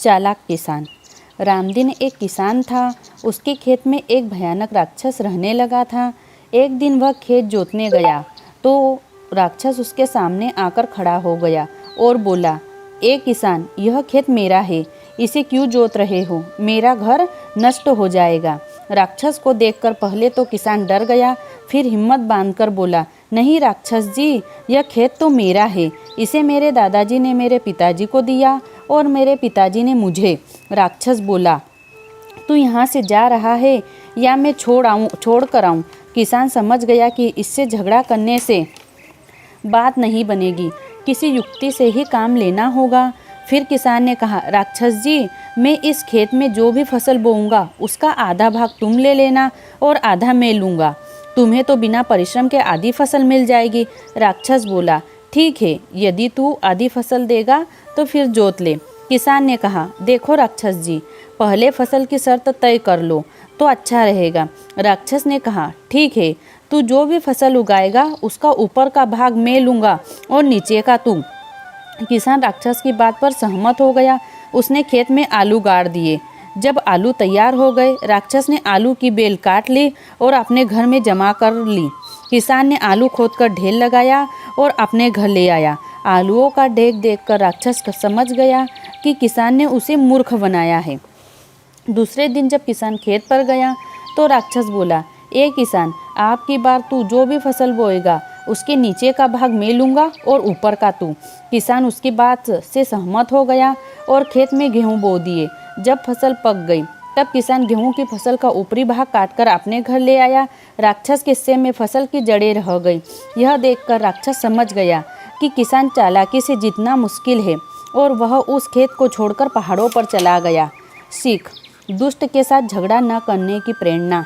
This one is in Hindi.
चालाक किसान। रामदीन एक किसान था। उसके खेत में एक भयानक राक्षस रहने लगा था। एक दिन वह खेत जोतने गया तो राक्षस उसके सामने आकर खड़ा हो गया और बोला, ए किसान, यह खेत मेरा है, इसे क्यों जोत रहे हो? मेरा घर नष्ट हो जाएगा। राक्षस को देखकर पहले तो किसान डर गया, फिर हिम्मत बांधकर बोला, नहीं राक्षस जी, यह खेत तो मेरा है। इसे मेरे दादाजी ने मेरे पिताजी को दिया और मेरे पिताजी ने मुझे। राक्षस बोला, तू यहाँ से जा रहा है या मैं छोड़ कर आऊँ? किसान समझ गया कि इससे झगड़ा करने से बात नहीं बनेगी, किसी युक्ति से ही काम लेना होगा। फिर किसान ने कहा, राक्षस जी, मैं इस खेत में जो भी फसल बोऊंगा उसका आधा भाग तुम ले लेना और आधा मैं लूँगा। तुम्हें तो बिना परिश्रम के आधी फसल मिल जाएगी। राक्षस बोला, ठीक है, यदि तू आधी फसल देगा तो फिर जोत ले। किसान ने कहा, देखो राक्षस जी, पहले फसल की शर्त तय कर लो तो अच्छा रहेगा। राक्षस ने कहा, ठीक है, तू जो भी फसल उगाएगा उसका ऊपर का भाग मैं लूँगा और नीचे का तू। किसान राक्षस की बात पर सहमत हो गया। उसने खेत में आलू गाड़ दिए। जब आलू तैयार हो गए, राक्षस ने आलू की बेल काट ली और अपने घर में जमा कर ली। किसान ने आलू खोदकर ढेर लगाया और अपने घर ले आया। आलूओं का ढेर देखकर राक्षस समझ गया कि किसान ने उसे मूर्ख बनाया है। दूसरे दिन जब किसान खेत पर गया तो राक्षस बोला, ए किसान, आपकी बार तू जो भी फसल बोएगा उसके नीचे का भाग मैं लूँगा और ऊपर का तू। किसान उसकी बात से सहमत हो गया और खेत में गेहूँ बो दिए। जब फसल पक गई तब किसान गेहूं की फसल का ऊपरी भाग काटकर अपने घर ले आया। राक्षस के हिस्से में फसल की जड़ें रह गई। यह देखकर राक्षस समझ गया कि किसान चालाकी से जीतना मुश्किल है और वह उस खेत को छोड़कर पहाड़ों पर चला गया। सीख: दुष्ट के साथ झगड़ा न करने की प्रेरणा।